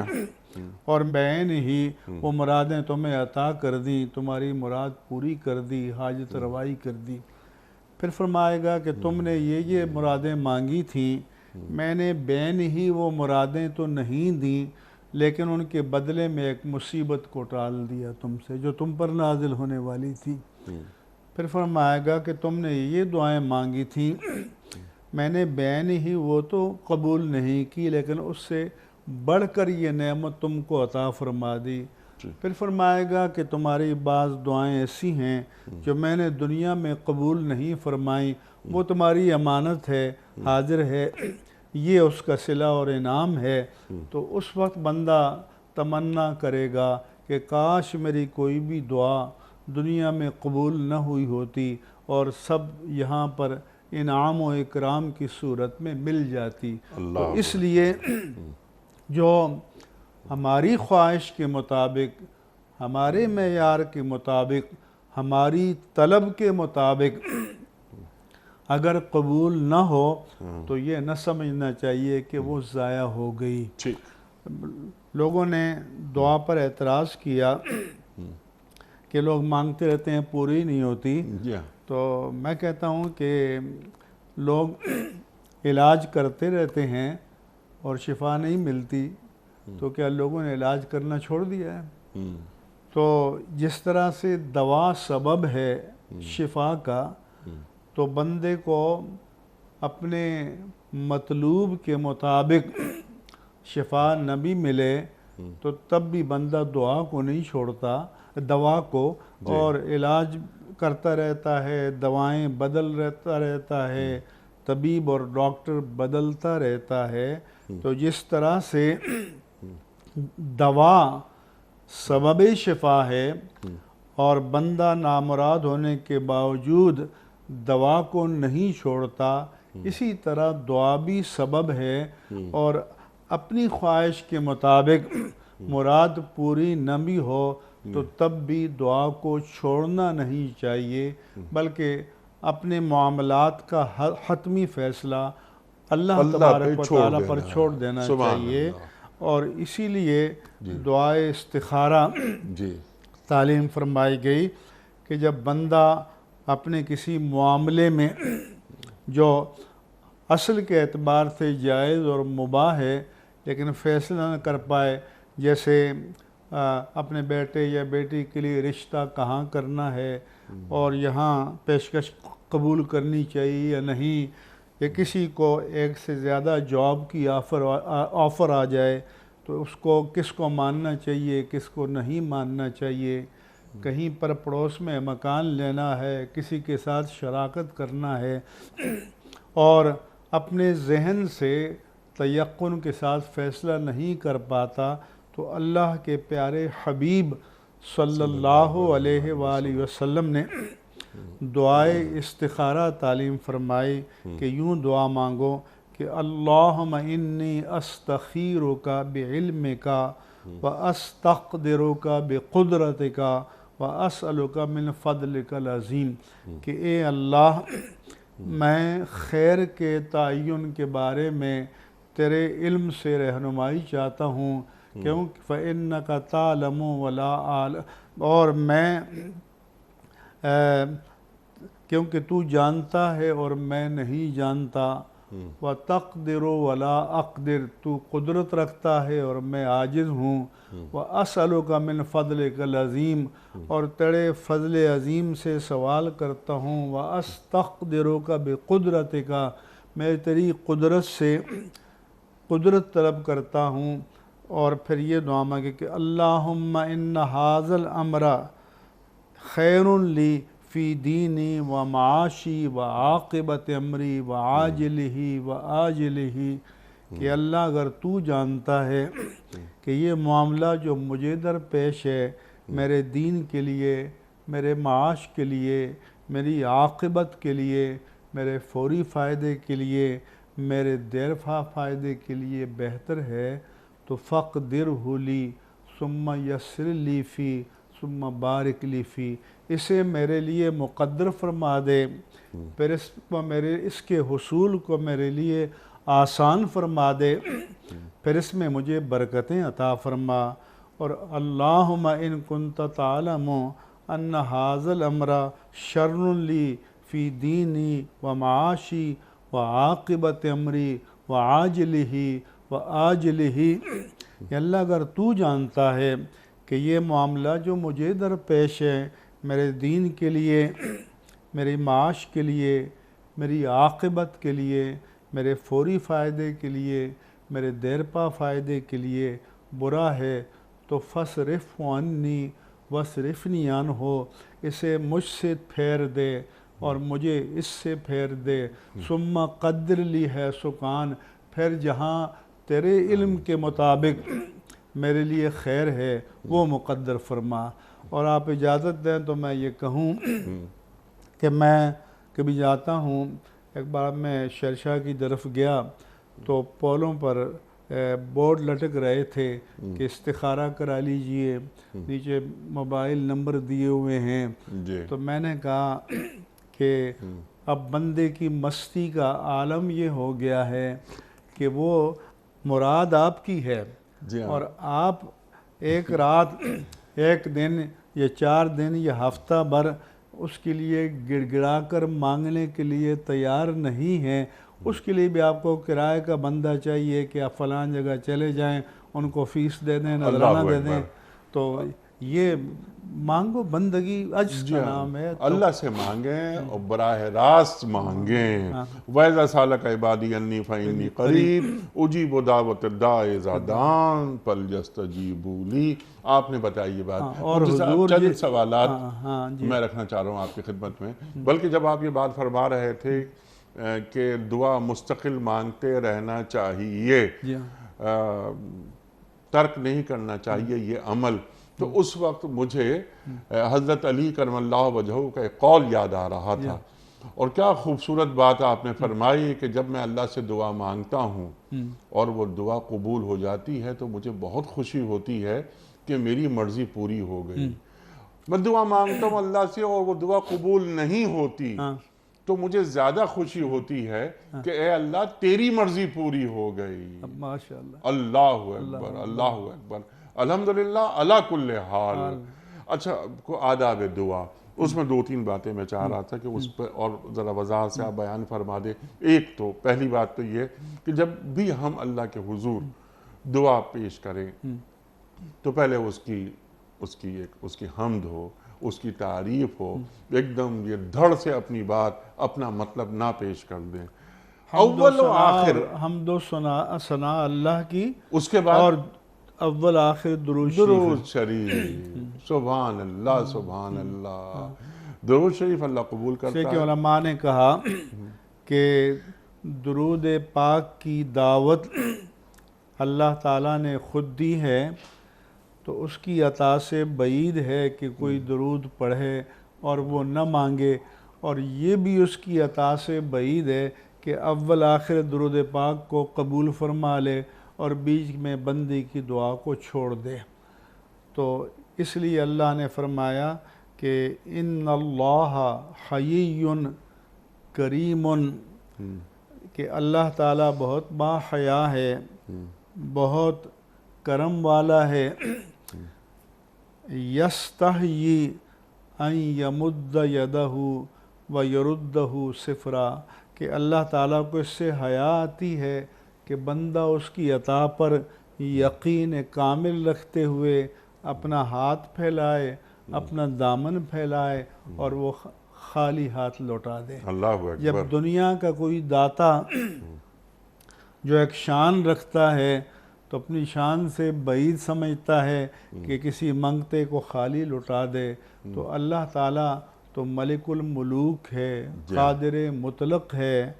اور میں نے ہی وہ مرادیں تمہیں عطا کر دیں، تمہاری مراد پوری کر دی، حاجت روائی کر دی۔ پھر فرمائے گا کہ تم نے یہ مرادیں مانگی تھیں، میں نے بین ہی وہ مرادیں تو نہیں دیں، لیکن ان کے بدلے میں ایک مصیبت کو ٹال دیا تم سے جو تم پر نازل ہونے والی تھی۔ پھر فرمائے گا کہ تم نے یہ دعائیں مانگی تھیں، میں نے بین ہی وہ تو قبول نہیں کی، لیکن اس سے بڑھ کر یہ نعمت تم کو عطا فرما دی۔ پھر فرمائے گا کہ تمہاری بعض دعائیں ایسی ہیں جو میں نے دنیا میں قبول نہیں فرمائیں، وہ تمہاری امانت ہے، حاضر ہے، یہ اس کا صلہ اور انعام ہے۔ تو اس وقت بندہ تمنا کرے گا کہ کاش میری کوئی بھی دعا دنیا میں قبول نہ ہوئی ہوتی اور سب یہاں پر انعام و اکرام کی صورت میں مل جاتی۔ تو اس لیے جو ہماری خواہش کے مطابق، ہمارے معیار کے مطابق، ہماری طلب کے مطابق اگر قبول نہ ہو تو یہ نہ سمجھنا چاہیے کہ وہ ضائع ہو گئی۔ لوگوں نے دعا پر اعتراض کیا کہ لوگ مانگتے رہتے ہیں، پوری نہیں ہوتی۔ تو میں کہتا ہوں کہ لوگ علاج کرتے رہتے ہیں اور شفا نہیں ملتی، تو کیا لوگوں نے علاج کرنا چھوڑ دیا ہے؟ تو جس طرح سے دوا سبب ہے شفا کا، تو بندے کو اپنے مطلوب کے مطابق شفا نہ بھی ملے تو تب بھی بندہ دعا کو نہیں چھوڑتا، دوا کو، اور علاج کرتا رہتا ہے، دوائیں بدلتا رہتا ہے، طبیب اور ڈاکٹر بدلتا رہتا ہے۔ تو جس طرح سے دوا سبب شفا ہے اور بندہ نامراد ہونے کے باوجود دوا کو نہیں چھوڑتا، اسی طرح دعا بھی سبب ہے، اور اپنی خواہش کے مطابق مراد پوری نہ بھی ہو تو تب بھی دعا کو چھوڑنا نہیں چاہیے، بلکہ اپنے معاملات کا حتمی فیصلہ اللہ تبارک و تعالیٰ پر چھوڑ دینا چاہیے۔ اور اسی لیے دعائے استخارہ تعلیم فرمائی گئی کہ جب بندہ اپنے کسی معاملے میں جو اصل کے اعتبار سے جائز اور مباح ہے لیکن فیصلہ نہ کر پائے، جیسے اپنے بیٹے یا بیٹی کے لیے رشتہ کہاں کرنا ہے اور یہاں پیشکش قبول کرنی چاہیے یا نہیں، یا کسی کو ایک سے زیادہ جاب کی آفر آ جائے تو اس کو کس کو ماننا چاہیے، کس کو نہیں ماننا چاہیے، کہیں پر پڑوس میں مکان لینا ہے، کسی کے ساتھ شراکت کرنا ہے، اور اپنے ذہن سے تیقن کے ساتھ فیصلہ نہیں کر پاتا، تو اللہ کے پیارے حبیب صلی اللہ علیہ وآلہ وسلم نے دعائے استخارہ تعلیم فرمائی کہ یوں دعا مانگو کہ اللہم انی استخیرک بعلمک واستقدرک بقدرتک واسألک من فضلک العظیم، کہ اے اللہ میں خیر کے تعین کے بارے میں تیرے علم سے رہنمائی چاہتا ہوں، فَإِنَّكَ تَعْلَمُ وَلَا أَعْلَمُ، اور میں کیونکہ تو جانتا ہے اور میں نہیں جانتا، وَتَقْدِرُ وَلَا أَقْدِرُ، تو قدرت رکھتا ہے اور میں عاجز ہوں، وَأَسْأَلُكَ مِنْ فَضْلِكَ الْعَظِيمِ، اور تیرے فضل عظیم سے سوال کرتا ہوں، وَأَسْتَقْدِرُكَ بِقُدْرَتِكَ، میں تیری قدرت سے قدرت طلب کرتا ہوں۔ اور پھر یہ دعا مانگے کہ اللہم ان ھذا الامر خیر لی فی دینی و معاشی و عاقبت امری و عاجلہ و آجلہ، کہ اللہ اگر تو جانتا ہے کہ یہ معاملہ جو مجھے درپیش ہے میرے دین کے لیے، میرے معاش کے لیے، میری عاقبت کے لیے، میرے فوری فائدے کے لیے، میرے دیرپا فائدے کے لیے بہتر ہے، تو فقدرہ لی ثم یسر لی فی ثم بارک لی فی، اسے میرے لیے مقدر فرما دے، پھر اس کے حصول کو میرے لیے آسان فرما دے، پھر اس میں مجھے برکتیں عطا فرما۔ اور اللہم ان کنت تعلم ان ھذا الامر شر لی فی دینی و معاشی و عاقبت امری و عاجلہ و آجلہ، کہ اللہ اگر تو جانتا ہے کہ یہ معاملہ جو مجھے درپیش ہے میرے دین کے لیے، میرے معاش کے لیے، میری عاقبت کے لیے، میرے فوری فائدے کے لیے، میرے دیرپا فائدے کے لیے برا ہے، تو فصرف عنی وصرفنی عنہ، اسے مجھ سے پھیر دے اور مجھے اس سے پھیر دے، ثم قدر لی ہے سکان، پھر جہاں تیرے علم کے مطابق میرے لیے خیر ہے وہ مقدر فرما۔ اور آپ اجازت دیں تو میں یہ کہوں کہ میں کبھی جاتا ہوں، ایک بار میں شرشا کی طرف گیا تو پولوں پر بورڈ لٹک رہے تھے کہ استخارہ کرا لیجئے، نیچے موبائل نمبر دیے ہوئے ہیں۔ تو میں نے کہا کہ اب بندے کی مستی کا عالم یہ ہو گیا ہے کہ وہ مراد آپ کی ہے، اور آپ ایک رات، ایک دن یا 4 دن یا ہفتہ بھر اس کے لیے گڑ گڑا کر مانگنے کے لیے تیار نہیں ہیں۔ اس کے لیے بھی آپ کو کرائے کا بندہ چاہیے کہ آپ فلان جگہ چلے جائیں، ان کو فیس دے دیں، نذرانہ دے دیں۔ تو یہ مانگو بندگی عجز کا نام ہے۔ اللہ سے مانگیں اور براہ راست مانگیں۔ وَإِذَا سَأَلَكَ عِبَادِي عَنِّي فَإِنِّي قَرِيبٌ أُجِيبُ دَعْوَةَ الدَّاعِ إِذَا دَعَانِ فَلْيَسْتَجِيبُوا لِي۔ آپ نے بتائی یہ بات، اور حضور چند سوالات میں رکھنا چاہ رہا ہوں آپ کی خدمت میں۔ بلکہ جب آپ یہ بات فرما رہے تھے کہ دعا مستقل مانگتے رہنا چاہیے، ترک نہیں کرنا چاہیے یہ عمل، تو اس وقت مجھے حضرت علی کرم اللہ وجہہ کا ایک قول یاد آ رہا تھا، اور کیا خوبصورت بات آپ نے فرمائی کہ جب میں اللہ سے دعا مانگتا ہوں اور وہ دعا قبول ہو جاتی ہے تو مجھے بہت خوشی ہوتی ہے کہ میری مرضی پوری ہو گئی۔ میں دعا مانگتا ہوں اللہ سے اور وہ دعا قبول نہیں ہوتی تو مجھے زیادہ خوشی ہوتی ہے کہ اے اللہ تیری مرضی پوری ہو گئی۔ ماشاءاللہ، اللہ اکبر، اللہ اکبر، الحمدللہ علی کل حال۔ اچھا، آداب دعا، اس میں 2-3 باتیں میں چاہ رہا تھا کہ اس پہ اور ذرا وضاحت سے آپ بیان فرما دیں۔ ایک تو پہلی بات تو یہ کہ جب بھی ہم اللہ کے حضور دعا پیش کریں تو پہلے اس کی حمد ہو، اس کی تعریف ہو، ایک دم یہ دھڑ سے اپنی بات، اپنا مطلب نہ پیش کر دیں۔ اول و آخر حمد و ثنا اللہ کی، اس کے بعد اور اول آخر درود شریف۔ سبحان اللہ، سبحان اللہ، درود شریف اللہ قبول کرتا ہے۔ کہ علماء نے کہا کہ درود پاک کی دعوت اللہ تعالیٰ نے خود دی ہے، تو اس کی عطا سے بعید ہے کہ کوئی درود پڑھے اور وہ نہ مانگے، اور یہ بھی اس کی عطا سے بعید ہے کہ اول آخر درود پاک کو قبول فرما لے اور بیچ میں بندی کی دعا کو چھوڑ دے۔ تو اس لیے اللہ نے فرمایا کہ ان اللہ حیی کریم، کہ اللہ تعالیٰ بہت باحیا ہے، بہت کرم والا ہے۔ یستحیی ان یمد یدہ ویردہ صفرا، کہ اللہ تعالیٰ کو اس سے حیا آتی ہے کہ بندہ اس کی عطا پر یقین کامل رکھتے ہوئے اپنا ہاتھ پھیلائے، اپنا دامن پھیلائے اور وہ خالی ہاتھ لوٹا دے۔ اللہ اکبر۔ جب دنیا کا کوئی داتا جو ایک شان رکھتا ہے تو اپنی شان سے بعید سمجھتا ہے کہ کسی منگتے کو خالی لٹا دے، تو اللہ تعالیٰ تو ملک الملوک ہے، قادر مطلق ہے،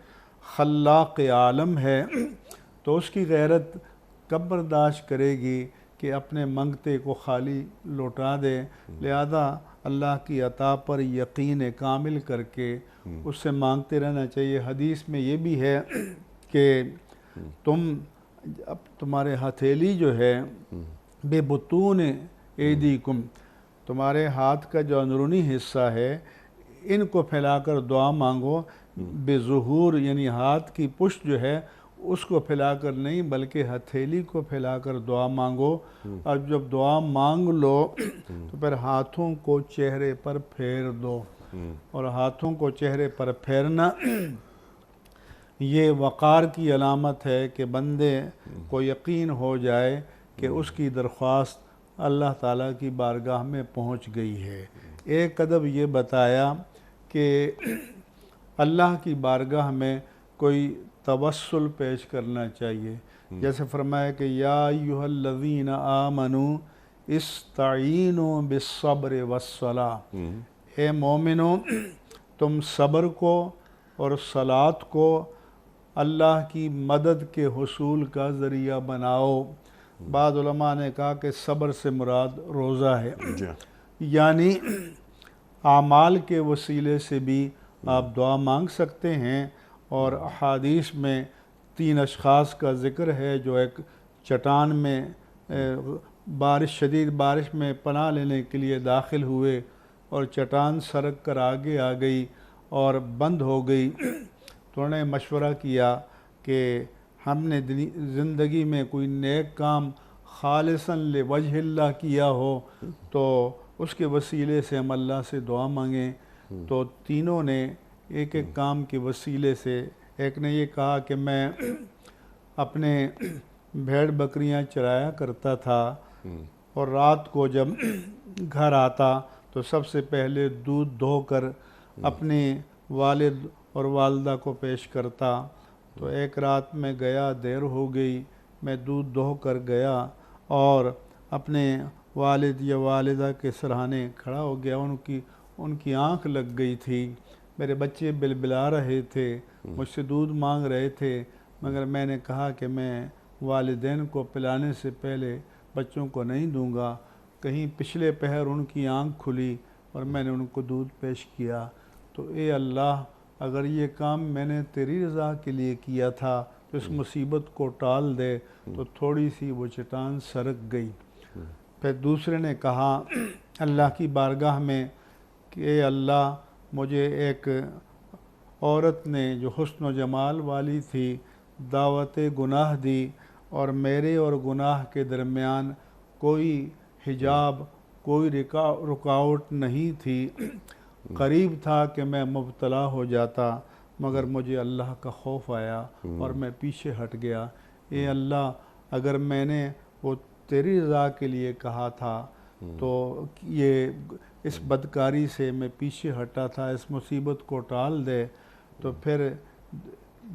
خلاق عالم ہے، تو اس کی غیرت کب برداشت کرے گی کہ اپنے منگتے کو خالی لوٹا دے؟ لہذا اللہ کی عطا پر یقین کامل کر کے اس سے مانگتے رہنا چاہیے۔ حدیث میں یہ بھی ہے کہ تمہارے ہتھیلی جو ہے بے بطون ایدیکم، تمہارے ہاتھ کا جو اندرونی حصہ ہے ان کو پھیلا کر دعا مانگو، بے ظہور یعنی ہاتھ کی پشت جو ہے اس کو پھیلا کر نہیں بلکہ ہتھیلی کو پھیلا کر دعا مانگو، اور جب دعا مانگ لو تو پھر ہاتھوں کو چہرے پر پھیر دو، اور ہاتھوں کو چہرے پر پھیرنا یہ وقار کی علامت ہے کہ بندے کو یقین ہو جائے کہ اس کی درخواست اللہ تعالیٰ کی بارگاہ میں پہنچ گئی ہے۔ ایک ادب یہ بتایا کہ اللہ کی بارگاہ میں کوئی توسل پیش کرنا چاہیے، جیسے فرمایا کہ یا ایھا الذین آمنوا استعینوا بالصبر والصلاۃ، اے مومنو تم صبر کو اور صلاۃ کو اللہ کی مدد کے حصول کا ذریعہ بناؤ۔ بعض علماء نے کہا کہ صبر سے مراد روزہ ہے، یعنی اعمال کے وسیلے سے بھی آپ دعا مانگ سکتے ہیں۔ اور احادیث میں 3 اشخاص کا ذکر ہے جو ایک چٹان میں شدید بارش میں پناہ لینے کے لیے داخل ہوئے اور چٹان سرک کر آگے آ گئی اور بند ہو گئی، تو انہوں نے مشورہ کیا کہ ہم نے زندگی میں کوئی نیک کام خالصاً لوجہ اللہ کیا ہو تو اس کے وسیلے سے ہم اللہ سے دعا مانگیں۔ تو تینوں نے ایک ایک کام کے وسیلے سے، ایک نے یہ کہا کہ میں اپنے بھیڑ بکریاں چرایا کرتا تھا اور رات کو جب گھر آتا تو سب سے پہلے دودھ دھو کر اپنے والد اور والدہ کو پیش کرتا۔ تو ایک رات میں گیا، دیر ہو گئی، میں دودھ دھو کر گیا اور اپنے والد یا والدہ کے سرہانے کھڑا ہو گیا، ان کی آنکھ لگ گئی تھی، میرے بچے بلبلا رہے تھے، مجھ سے دودھ مانگ رہے تھے، مگر میں نے کہا کہ میں والدین کو پلانے سے پہلے بچوں کو نہیں دوں گا۔ کہیں پچھلے پہر ان کی آنکھ کھلی اور میں نے ان کو دودھ پیش کیا۔ تو اے اللہ، اگر یہ کام میں نے تیری رضا کے لیے کیا تھا تو اس مصیبت کو ٹال دے، تو تھوڑی سی وہ چٹان سرک گئی۔ پھر دوسرے نے کہا اللہ کی بارگاہ میں کہ اے اللہ، مجھے ایک عورت نے جو حسن و جمال والی تھی دعوت گناہ دی اور میرے اور گناہ کے درمیان کوئی حجاب، کوئی رکاوٹ نہیں تھی، قریب تھا کہ میں مبتلا ہو جاتا مگر مجھے اللہ کا خوف آیا اور میں پیچھے ہٹ گیا۔ اے اللہ، اگر میں نے وہ تیری رضا کے لیے کہا تھا تو یہ اس بدکاری سے میں پیچھے ہٹا تھا، اس مصیبت کو ٹال دے۔ تو پھر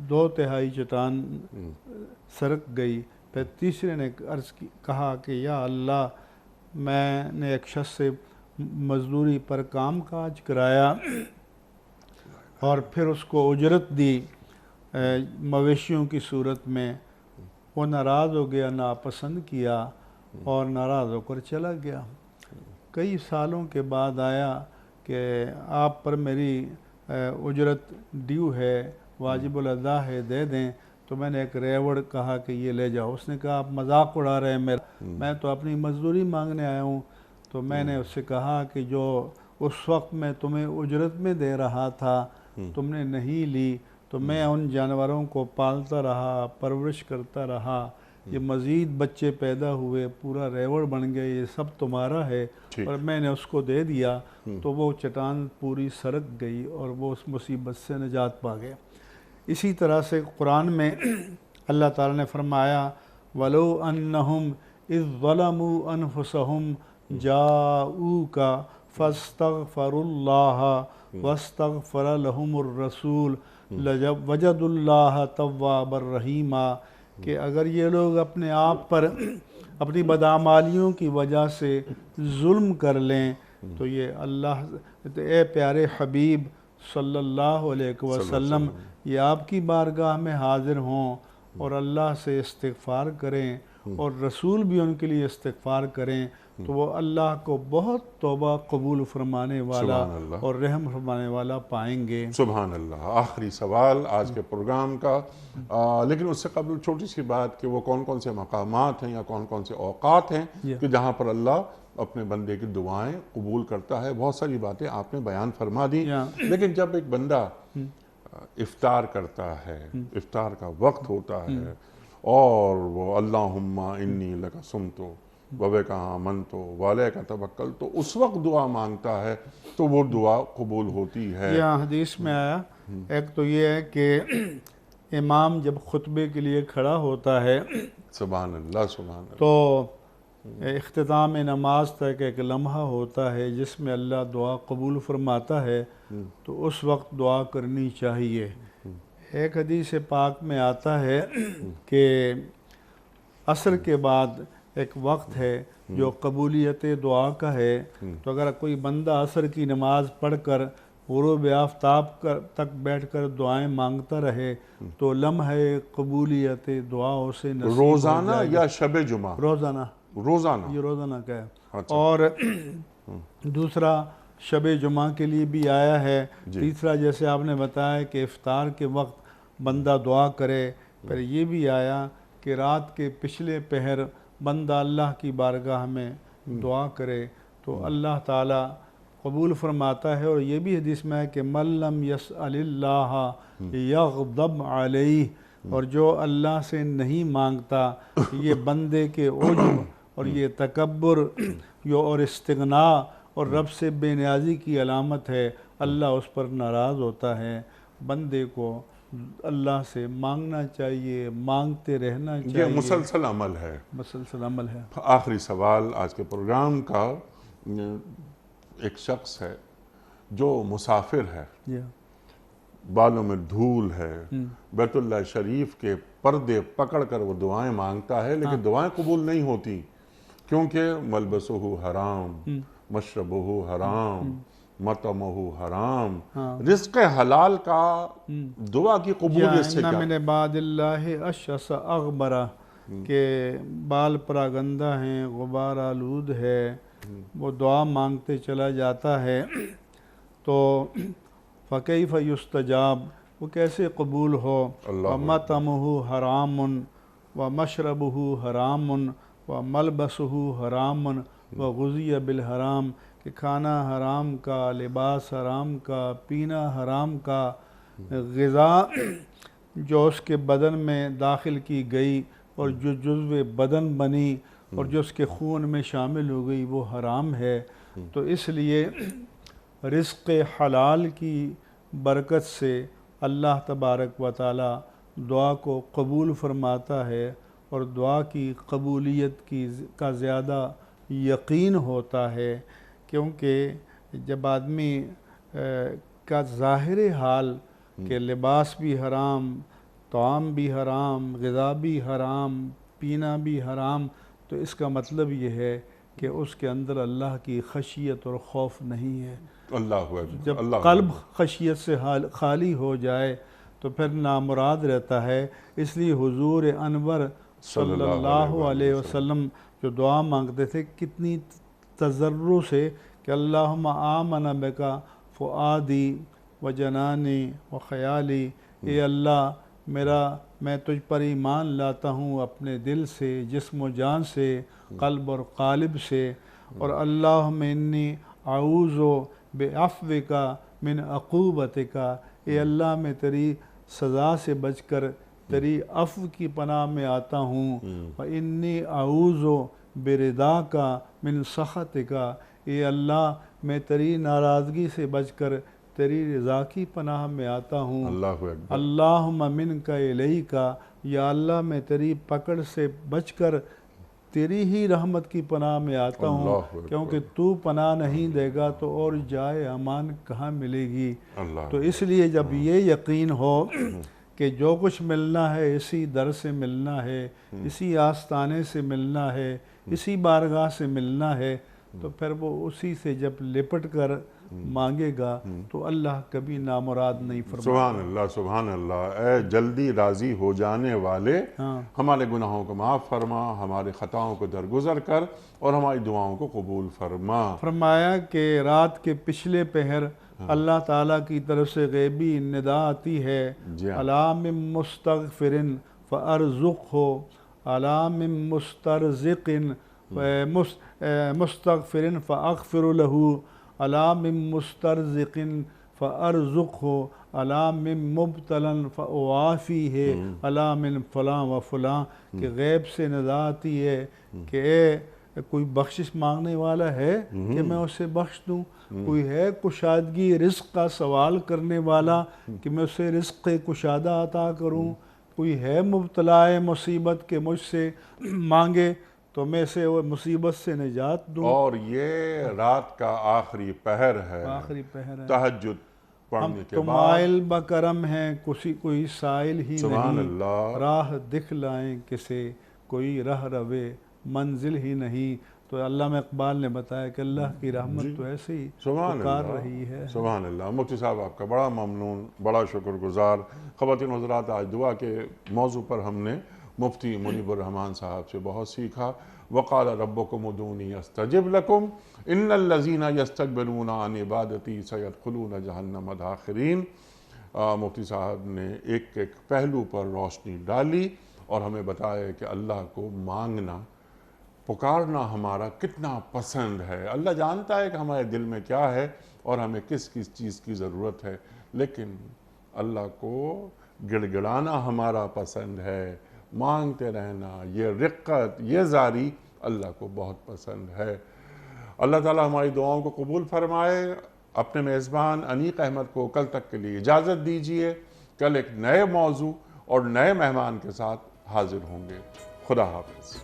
2/3 چٹان سرک گئی۔ پھر تیسرے نے کہا کہ یا اللہ، میں نے ایک شخص سے مزدوری پر کام کاج کرایا اور پھر اس کو اجرت دی مویشیوں کی صورت میں، وہ ناراض ہو گیا، ناپسند کیا اور ناراض ہو کر چلا گیا۔ کئی سالوں کے بعد آیا کہ آپ پر میری اجرت ڈیو ہے، واجب الادا ہے، دے دیں۔ تو میں نے ایک ریوڑ کہا کہ یہ لے جاؤ۔ اس نے کہا آپ مذاق اڑا رہے ہیں میرا، میں تو اپنی مزدوری مانگنے آیا ہوں۔ تو میں نے اس سے کہا کہ جو اس وقت میں تمہیں اجرت میں دے رہا تھا تم نے نہیں لی، تو میں ان جانوروں کو پالتا رہا، پرورش کرتا رہا، یہ مزید بچے پیدا ہوئے، پورا ریوڑ بن گئے، یہ سب تمہارا ہے، اور میں نے اس کو دے دیا۔ تو وہ چٹان پوری سرک گئی اور وہ اس مصیبت سے نجات پا گئے۔ اسی طرح سے قرآن میں اللہ تعالیٰ نے فرمایا وَلَوْ أَنَّهُمْ إِذْ ظَلَمُوا أَنفُسَهُمْ جَاءُوكَ فَاسْتَغْفَرُوا اللَّهَ وَاسْتَغْفَرَ لَهُمُ الرَّسُولُ وَجَدُوا اللَّهَ تَوَّابًا رَحِيمًا، کہ اگر یہ لوگ اپنے آپ پر اپنی بدعمالیوں کی وجہ سے ظلم کر لیں تو یہ اللہ، اے پیارے حبیب صلی اللہ علیہ وسلم، یہ آپ کی بارگاہ میں حاضر ہوں اور اللہ سے استغفار کریں اور رسول بھی ان کے لیے استغفار کریں تو وہ اللہ کو بہت توبہ قبول فرمانے والا اور رحم فرمانے والا پائیں گے۔ سبحان اللہ۔ آخری سوال آج کے پروگرام کا، لیکن اس سے قبل چھوٹی سی بات کہ وہ کون کون سے مقامات ہیں یا کون کون سے اوقات ہیں کہ جہاں پر اللہ اپنے بندے کی دعائیں قبول کرتا ہے۔ بہت ساری باتیں آپ نے بیان فرما دی، لیکن جب ایک بندہ افطار کرتا ہے، افطار کا وقت ہوتا ہے اور وہ اللہم انی لک صمتو وبک آمنتو وعلیک توکلتو، اس وقت دعا مانگتا ہے تو وہ دعا قبول ہوتی ہے۔ یہاں حدیث میں آیا، ایک تو یہ ہے کہ امام جب خطبے کے لیے کھڑا ہوتا ہے سبحان اللہ سبحان اللہ، تو اختتام نماز تک ایک لمحہ ہوتا ہے جس میں اللہ دعا قبول فرماتا ہے، تو اس وقت دعا کرنی چاہیے۔ ایک حدیث پاک میں آتا ہے کہ عصر کے بعد ایک وقت ہے جو قبولیت دعا کا ہے، تو اگر کوئی بندہ عصر کی نماز پڑھ کر غروب آفتاب تک بیٹھ کر دعائیں مانگتا رہے تو لمحہ قبولیت دعا اسے نصیب ہو روزانہ جائے گا۔ یا شب جمعہ؟ روزانہ، روزانہ۔ یہ روزانہ کا ہے۔ اچھا۔ اور دوسرا شب جمعہ کے لیے بھی آیا ہے۔ تیسرا جیسے آپ نے بتایا کہ افطار کے وقت بندہ دعا کرے، پھر یہ بھی آیا کہ رات کے پچھلے پہر بندہ اللہ کی بارگاہ میں دعا کرے تو اللہ تعالیٰ قبول فرماتا ہے۔ اور یہ بھی حدیث میں ہے کہ من لم یسأل اللہ یغضب علیہ، اور جو اللہ سے نہیں مانگتا، یہ بندے کے عجب اور یہ تکبر اور استغنا اور رب سے بے نیازی کی علامت ہے، اللہ اس پر ناراض ہوتا ہے۔ بندے کو اللہ سے مانگنا چاہیے، مانگتے رہنا چاہیے، یہ مسلسل عمل ہے، مسلسل عمل ہے۔ آخری سوال آج کے پروگرام کا، ایک شخص ہے جو مسافر ہے، بالوں میں دھول ہے، بیت اللہ شریف کے پردے پکڑ کر وہ دعائیں مانگتا ہے، لیکن دعائیں قبول نہیں ہوتی کیونکہ ملبسہ حرام، مشربہ حرام، مطعمہ حرام، رزق حلال کا دعا کی قبولیت سے کیا؟ من عباد اللہ اشعث اغبرہ، کہ بال پراگندہ ہیں، غبار آلود ہے، وہ دعا مانگتے چلا جاتا ہے تو فکیف یستجاب، وہ کیسے قبول ہو؟ ومطعمہ حرام ومشربہ حرام وملبسہ حرام وغذی بالحرام، کہ کھانا حرام کا، لباس حرام کا، پینا حرام کا، غذا جو اس کے بدن میں داخل کی گئی اور جو جزو بدن بنی اور جو اس کے خون میں شامل ہو گئی وہ حرام ہے۔ تو اس لیے رزق حلال کی برکت سے اللہ تبارک و تعالی دعا کو قبول فرماتا ہے، اور دعا کی قبولیت کا زیادہ یقین ہوتا ہے، کیونکہ جب آدمی کا ظاہر حال کہ لباس بھی حرام، طعام بھی حرام، غذا بھی حرام، پینا بھی حرام، تو اس کا مطلب یہ ہے کہ اس کے اندر اللہ کی خشیت اور خوف نہیں ہے۔ اللہ اکبر۔ جب قلب خشیت سے خالی ہو جائے تو پھر نامراد رہتا ہے۔ اس لیے حضور انور صلی اللہ علیہ وسلم جو دعا مانگتے تھے کتنی تضرع سے کہ اللہم آمن بکا فؤادی و جنانی و خیالی، اے اللہ میں تجھ پر ایمان لاتا ہوں اپنے دل سے، جسم و جان سے، قلب اور قالب سے، اور اللہم انی اعوذ بعفوک من عقوبتک، اے اللہ میں تیری سزا سے بچ کر تیری عفو کی پناہ میں آتا ہوں، وانی اعوذ برضاک من سخطک، اے اللہ میں تیری ناراضگی سے بچ کر تیری رضا کی پناہ میں آتا ہوں۔ اللہ اکبر۔ اللہم منک الیک، یا اللہ میں تیری پکڑ سے بچ کر تیری ہی رحمت کی پناہ میں آتا ہوں، کیونکہ تو پناہ نہیں دے گا تو اور جائے امان کہاں ملے گی۔ تو اس لیے جب یہ یقین ہو کہ جو کچھ ملنا ہے اسی در سے ملنا ہے، اسی آستانے سے ملنا ہے، اسی بارگاہ سے ملنا ہے، تو پھر وہ اسی سے جب لپٹ کر مانگے گا تو اللہ کبھی نامراد نہیں فرمائے۔ سبحان اللہ، سبحان اللہ۔ اے جلدی راضی ہو جانے والے، ہمارے گناہوں کو معاف فرما، ہمارے خطاؤں کو درگزر کر اور ہماری دعاؤں کو قبول فرما۔ فرمایا کہ رات کے پچھلے پہر اللہ تعالیٰ کی طرف سے غیبی ندا آتی ہے، الا من مستغفر فارزقہ، الا من مسترزق مستغفر فاغفر له، الا من مسترزق فارزقہ، الا من مبتلا فاعافیہ، الا من فلاں و فلاں، کہ غیب سے ندا آتی ہے کہ اے کوئی بخشش مانگنے والا ہے کہ میں اسے بخش دوں، کوئی ہے کشادگی رزق کا سوال کرنے والا کہ میں اسے رزق کشادہ عطا کروں، کوئی ہے مبتلا مصیبت کہ مجھ سے مانگے تو میں اسے مصیبت سے نجات دوں۔ اور یہ رات کا آخری پہر ہے، آخری پہر ہے، تہجد پڑھنے کے تو بعد مائل بکرم ہیں کوئی سائل ہی سبحان نہیں، اللہ، راہ دکھلائیں کسے کوئی رہ روے منزل ہی نہیں. تو علامہ اقبال نے بتایا کہ اللہ کی رحمت تو ایسے ہی سبحان پکار اللہ، رہی ہے. سبحان اللہ. مفتی صاحب آپ کا بڑا ممنون، بڑا شکر گزار. خواتین حضرات، آج دعا کے موضوع پر ہم نے مفتی منیب الرحمان صاحب سے بہت سیکھا. وقال ربکم ادعونی استجب لکم ان الذین یستکبرون عن عبادتی سیدخلون جہنم داخرین. مفتی صاحب نے ایک ایک پہلو پر روشنی ڈالی اور ہمیں بتایا کہ اللہ کو مانگنا، پکارنا ہمارا کتنا پسند ہے. اللہ جانتا ہے کہ ہمارے دل میں کیا ہے اور ہمیں کس کس چیز کی ضرورت ہے، لیکن اللہ کو گڑ گڑانا ہمارا پسند ہے. مانگتے رہنا، یہ رقت، یہ زاری اللہ کو بہت پسند ہے. اللہ تعالی ہماری دعاؤں کو قبول فرمائے. اپنے میزبان انیق احمد کو کل تک کے لیے اجازت دیجیے. کل ایک نئے موضوع اور نئے مہمان کے ساتھ حاضر ہوں گے. خدا حافظ.